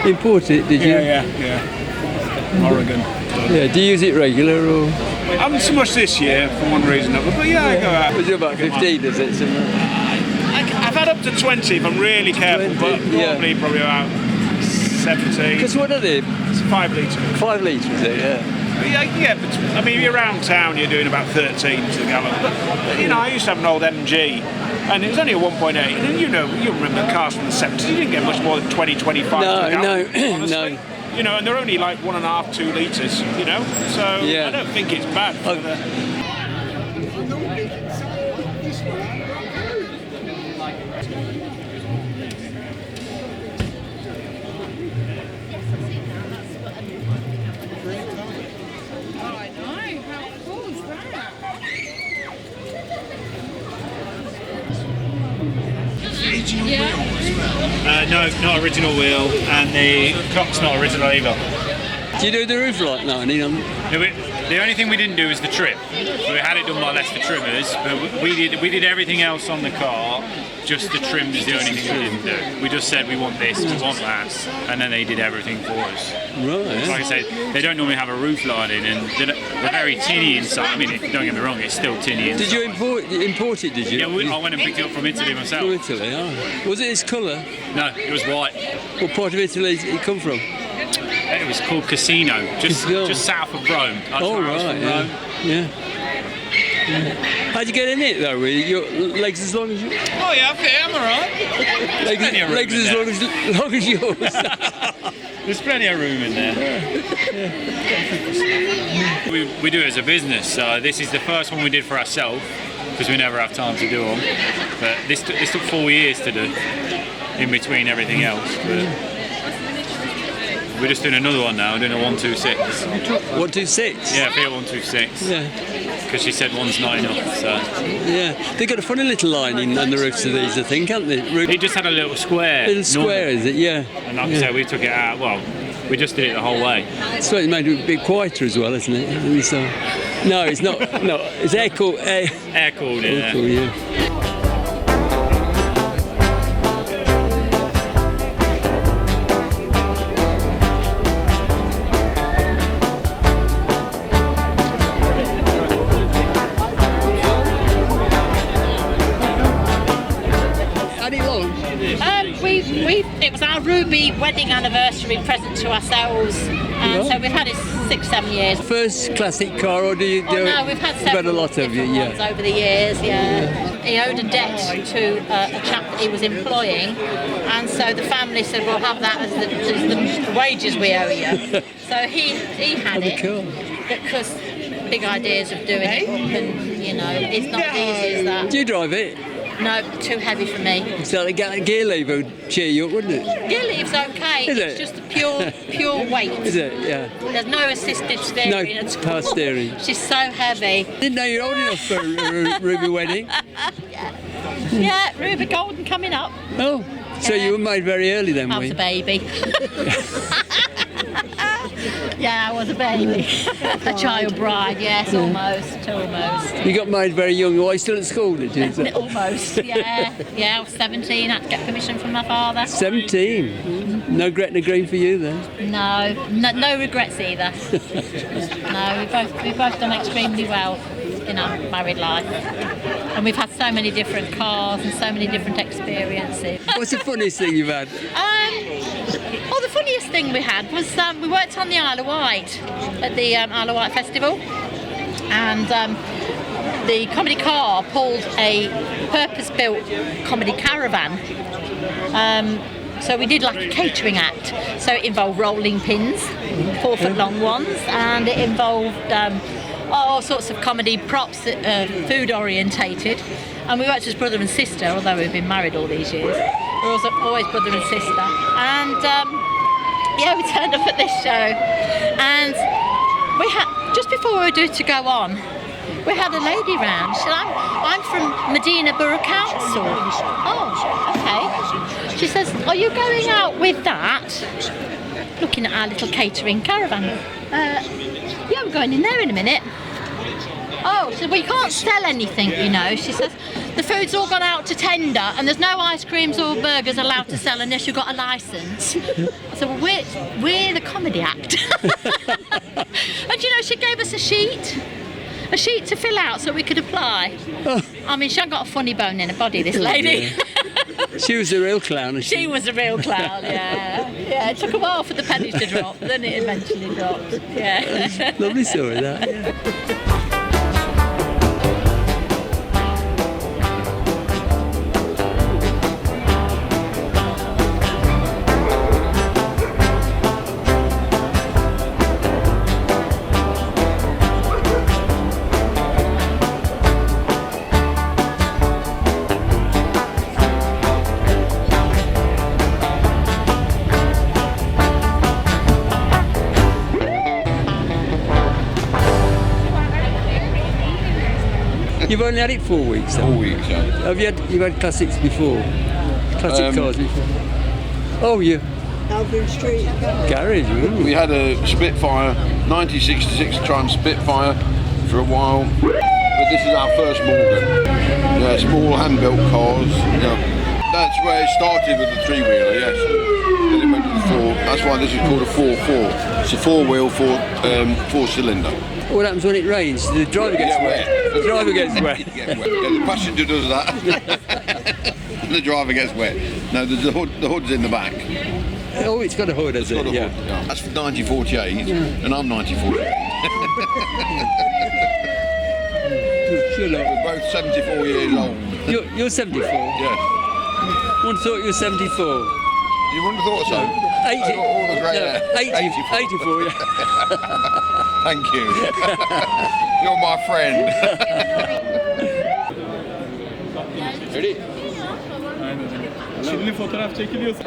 import it, did you? Yeah. Oregon. Yeah, do you use it regular or? I haven't so much this year for one reason or another, but yeah, I go out. Was it about 15, is it? I've had up to 20 if I'm really careful, 20, but probably about 17. Because what are they? It's 5 litre. 5 litres, is it? Yeah. Yeah, but I mean, if you're around town, you're doing about 13 to the gallon. But, you know, I used to have an old MG, and it was only a 1.8. And you remember cars from the 70s, you didn't get much more than 20, 25 to the gallon, honestly. No. You know, and they're only like 1.5, 2 litres, you know? So I don't think it's bad for the... No, not original wheel, and the clock's not original either. Do you do the roof light now? The only thing we didn't do is the trim. We had it done by Leicester Trimmers, but we did everything else on the car. Just the trim is the only thing we didn't do. We just said we want this, we want that, and then they did everything for us. Right. Like I said, they don't normally have a roof lining, and they're very tinny inside. I mean, don't get me wrong, it's still tinny inside. Did you import it? Did you? Yeah, I went and picked it up from Italy myself. From Italy, oh. Was it this colour? No, it was white. What part of Italy did it come from? It was called Casino, just south of Rome. Oh, right, yeah. How'd you get in it though? With your legs as long as you? Oh yeah, okay, I'm alright. Legs as long as yours. There's plenty of room in there. We do it as a business. This is the first one we did for ourselves because we never have time to do them. But this took 4 years to do, in between everything else. But we're just doing another one now, doing a 126. 126? Yeah, Fiat 126. Yeah. Because she said one's not enough, so... Yeah, they've got a funny little lining on the roofs of these, I think, haven't they? It just had a little square. Little square, is it? Yeah. And like I said, we took it out, well, we just did it the whole way. So it made it a bit quieter as well, isn't it? No, it's not. No, it's air-cooled. Air-cooled, yeah. Air-cooled, yeah. It was our Ruby wedding anniversary present to ourselves, and so we've had it 6-7 years. First classic car, or do you do? No, we've had several a lot of ones over the years. Yeah. He owed a debt to a chap that he was employing, and so the family said, "We'll have that as the wages we owe you." So he had it because big ideas of doing it, and you know, it's not easy as that. Do you drive it? No, too heavy for me. So the gear lever would cheer you up, wouldn't it? Gear lever's okay. It's just a pure weight. Is it? Yeah. There's no assisted steering at all. Power steering. She's so heavy. Didn't know you're old enough for a Ruby wedding. Yeah, Ruby Golden coming up. Oh, so you were made very early then, I was a baby. Yeah, I was a baby. A child bride, yes, almost. You got married very young. Were you still at school, did you? Almost, yeah. Yeah, I was 17. I had to get permission from my father. 17? No Gretna Green for you then? No regrets either. No, we've both done extremely well in our married life. And we've had so many different cars and so many different experiences. What's the funniest thing you've had? Well, the funniest thing we had was we worked on the Isle of Wight at the Isle of Wight Festival, and the comedy car pulled a purpose-built comedy caravan. So we did like a catering act. So it involved rolling pins, 4-foot-long ones, and it involved all sorts of comedy props, food orientated. And we worked as brother and sister, although we've been married all these years. We were always brother and sister. And yeah, we turned up at this show, and we had, just before we were due to go on, we had a lady round. She said, I'm from Medina Borough Council. Oh, okay. She says, are you going out with that? Looking at our little catering caravan. Yeah, we're going in there in a minute. Oh, she said, well, you can't sell anything, you know. She says, the food's all gone out to tender, and there's no ice creams or burgers allowed to sell unless you've got a licence. So we're the comedy act. And you know, she gave us a sheet to fill out so we could apply. Oh. I mean, she hasn't got a funny bone in her body, this lady. She was a real clown. She was a real clown, yeah. Yeah, it took a while for the pennies to drop, then it eventually dropped. Yeah. Lovely story, that. Yeah. You've only had it 4 weeks, then? 4 weeks, yeah. You've had classics before? Classic cars before? Oh, you? Albion Street Garage, We had a Spitfire, 1966 Triumph Spitfire for a while, but this is our first Morgan. Yeah, small hand-built cars. Yeah. That's where it started with the three-wheeler, yes. Then it went to the four. That's why this is called a 4-4. It's a four-wheel, four-cylinder. What happens when it rains? The driver gets wet. The driver gets wet. Yeah, the passenger does that. The driver gets wet. No, the hood's in the back. Oh, it's got a hood, has it? Yeah. Hood, yeah. That's 1948, and I'm 1948. Sure, We're both 74 years old. You're 74? Yes. One thought you were 74. You wouldn't have thought so. 80. All the grey hair. 84, yeah. Thank you. You're my friend. Ready? Şimdi fotoğraf çekiliyorsa.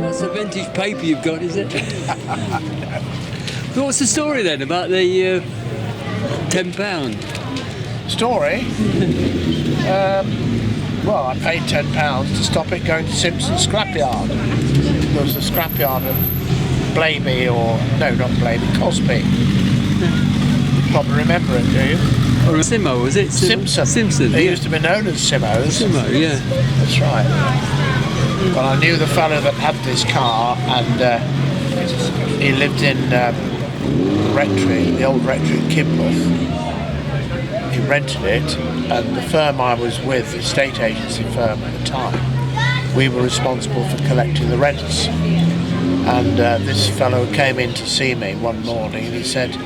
That's a vintage paper you've got, is it? What's the story then about the £10? Story? Well, I paid £10 to stop it going to Simpson's scrapyard. There was a scrapyard at Blaby, Cosby. You probably remember it, do you? Or a Simo, was it? Simpson. Simpson. They Yeah. used to be known as Simos. Simo, yeah. That's right. Well, I knew the fellow that had this car, and he lived in Rectory, the old Rectory in Kidmouth. He rented it, and the firm I was with, the estate agency firm at the time, we were responsible for collecting the rents. And this fellow came in to see me one morning, and he said,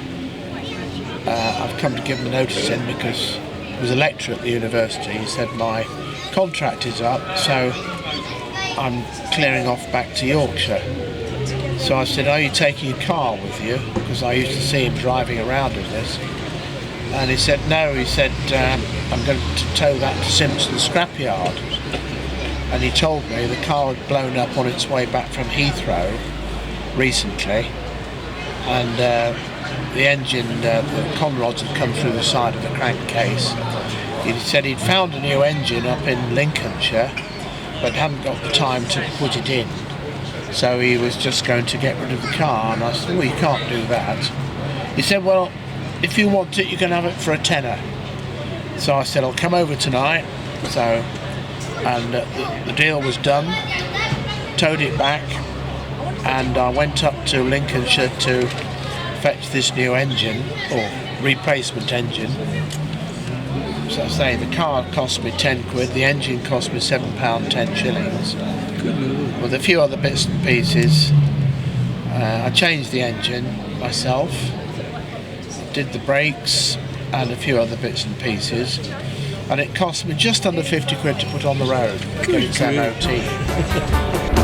I've come to give him a notice in because he was a lecturer at the university. He said, my contract is up, so I'm clearing off back to Yorkshire. So I said, are you taking a car with you? Because I used to see him driving around with this. And he said, no, he said, I'm going to tow that to Simpson's scrapyard. And he told me the car had blown up on its way back from Heathrow recently. And the engine, the conrods had come through the side of the crankcase. He said he'd found a new engine up in Lincolnshire, but hadn't got the time to put it in. So he was just going to get rid of the car, and I said, well, you can't do that. He said, well, if you want it, you can have it for a tenner. So I said, I'll come over tonight. So, and the deal was done, towed it back, and I went up to Lincolnshire to fetch this new engine, or replacement engine. So I say the car cost me 10 quid, the engine cost me £7, 10 shillings. With a few other bits and pieces. I changed the engine myself, did the brakes and a few other bits and pieces, and it cost me just under 50 quid to put on the road, get its MOT.